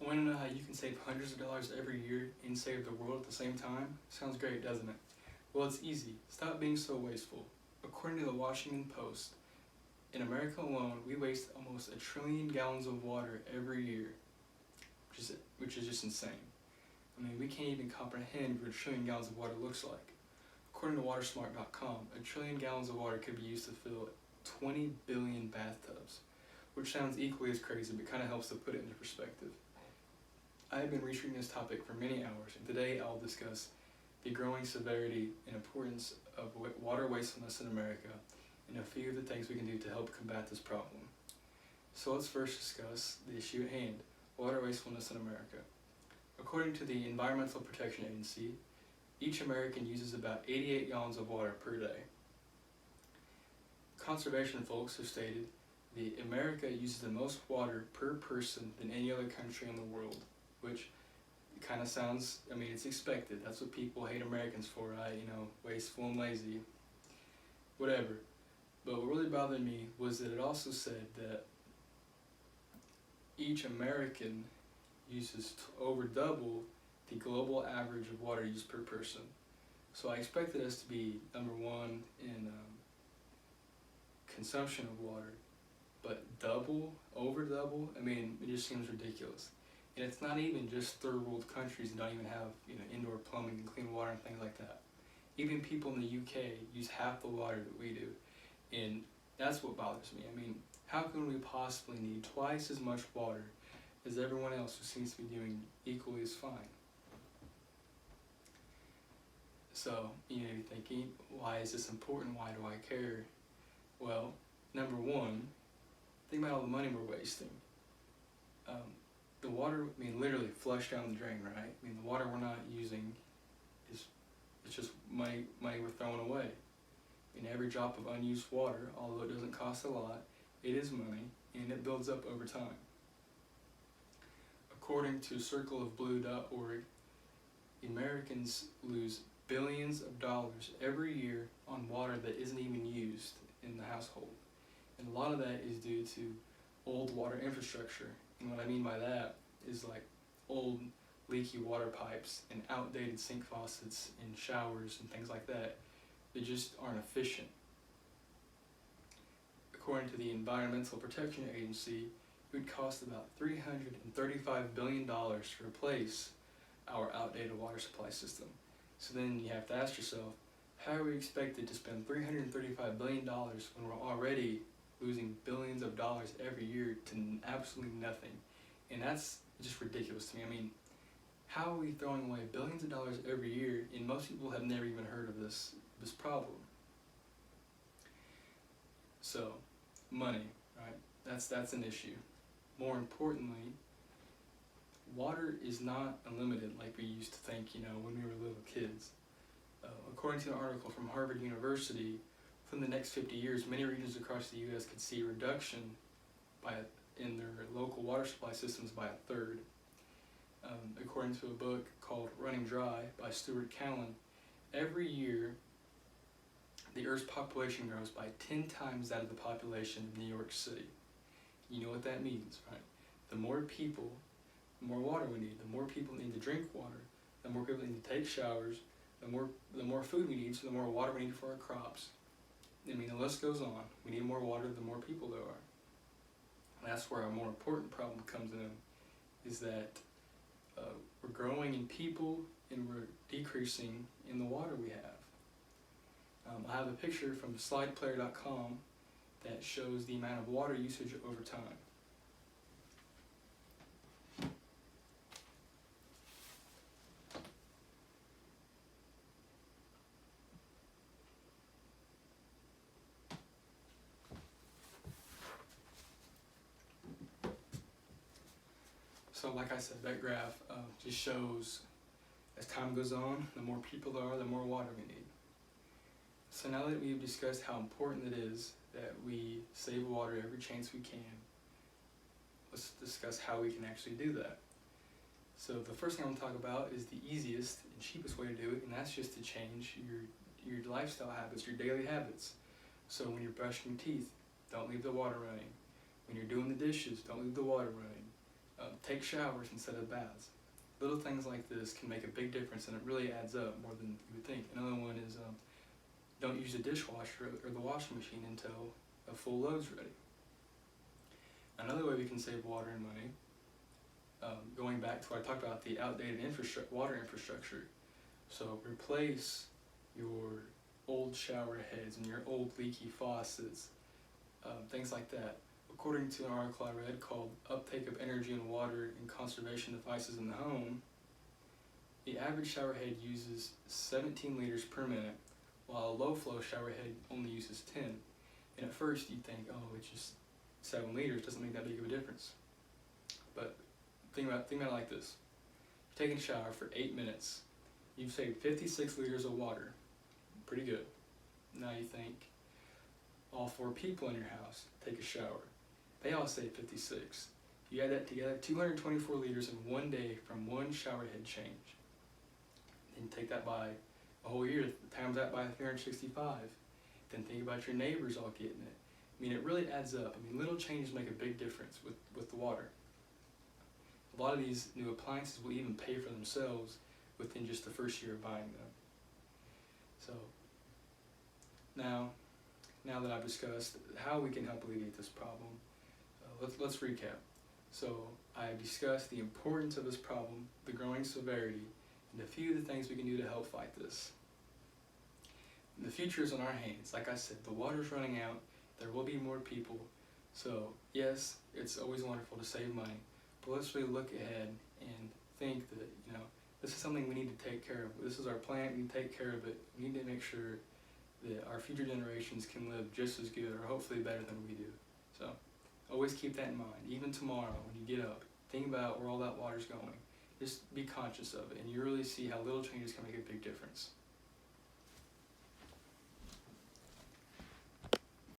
Want to know how you can save hundreds of dollars every year and save the world at the same time? Sounds great, doesn't it? Well, it's easy. Stop being so wasteful. According to the Washington Post, in America alone, we waste almost 1 trillion gallons of water every year, which is just insane. I mean, we can't even comprehend what 1 trillion gallons of water looks like. According to watersmart.com, 1 trillion gallons of water could be used to fill 20 billion bathtubs, which sounds equally as crazy, but kind of helps to put it into perspective. I have been researching this topic for many hours, and today I'll discuss the growing severity and importance of water wastefulness in America and a few of the things we can do to help combat this problem. So let's first discuss the issue at hand, water wastefulness in America. According to the Environmental Protection Agency, each American uses about 88 gallons of water per day. Conservation folks have stated that America uses the most water per person than any other country in the world, which kind of sounds, I mean, it's expected. That's what people hate Americans for, right? You know, wasteful and lazy, whatever. But what really bothered me was that it also said that each American uses over double the global average of water use per person. So I expected us to be number one in consumption of water, but over double, I mean, it just seems ridiculous. And it's not even just third world countries that don't even have, you know, indoor plumbing and clean water and things like that. Even people in the UK use half the water that we do, and that's what bothers me. I mean, how can we possibly need twice as much water as everyone else who seems to be doing equally as fine? So, you know, you're thinking, why is this important? Why do I care? Well, number one, think about all the money we're wasting. The water, I mean, literally flushed down the drain, right? I mean, the water we're not using it's just money we're throwing away. I mean, every drop of unused water, although it doesn't cost a lot, it is money, and it builds up over time. According to circleofblue.org, Americans lose billions of dollars every year on water that isn't even used in the household. And a lot of that is due to old water infrastructure. And what I mean by that is like old leaky water pipes and outdated sink faucets and showers and things like that that just aren't efficient. According to the Environmental Protection Agency, it would cost about $335 billion to replace our outdated water supply system. So then you have to ask yourself, how are we expected to spend $335 billion when we're already losing billions of dollars every year to absolutely nothing? And that's just ridiculous to me. I mean, how are we throwing away billions of dollars every year, and most people have never even heard of this problem? So, money, right? That's an issue. More importantly, water is not unlimited like we used to think, you know, when we were little kids. According to an article from Harvard University, within the next 50 years, many regions across the U.S. could see a reduction in their local water supply systems by a third. According to a book called Running Dry by Stuart Callan, every year the Earth's population grows by 10 times that of the population of New York City. You know what that means, right? The more people, the more water we need. The more people need to drink water, the more people need to take showers, the more food we need, so the more water we need for our crops. I mean, the list goes on. We need more water, the more people there are. And that's where our more important problem comes in, is that we're growing in people and we're decreasing in the water we have. I have a picture from slideplayer.com that shows the amount of water usage over time. So like I said, that graph just shows as time goes on, the more people there are, the more water we need. So now that we've discussed how important it is that we save water every chance we can, let's discuss how we can actually do that. So the first thing I want to talk about is the easiest and cheapest way to do it, and that's just to change your lifestyle habits, your daily habits. So when you're brushing your teeth, don't leave the water running. When you're doing the dishes, don't leave the water running. Take showers instead of baths. Little things like this can make a big difference, and it really adds up more than you would think. Another one is don't use the dishwasher or the washing machine until a full load's ready. Another way we can save water and money, going back to what I talked about, the outdated water infrastructure. So replace your old shower heads and your old leaky faucets, things like that. According to an article I read called Uptake of Energy and Water and Conservation Devices in the Home, the average shower head uses 17 liters per minute, while a low flow shower head only uses 10. And at first you'd think, oh, it's just 7 liters, doesn't make that big of a difference. But think about it like this. You're taking a shower for 8 minutes. You've saved 56 liters of water. Pretty good. Now you think, all 4 people in your house take a shower. They all save 56. You add that together, 224 liters in one day from one shower head change. Then take that by a whole year, times that by 365. Then think about your neighbors all getting it. I mean, it really adds up. I mean, little changes make a big difference with the water. A lot of these new appliances will even pay for themselves within just the first year of buying them. So, now that I've discussed how we can help alleviate this problem, let's recap. So, I discussed the importance of this problem, the growing severity, and a few of the things we can do to help fight this. The future is in our hands. Like I said, the water's running out. There will be more people. So, yes, it's always wonderful to save money, but let's really look ahead and think that, this is something we need to take care of. This is our planet, we need to take care of it. We need to make sure that our future generations can live just as good, or hopefully better than we do. So, always keep that in mind. Even tomorrow, when you get up, think about where all that water's going. Just be conscious of it, and you really see how little changes can make a big difference.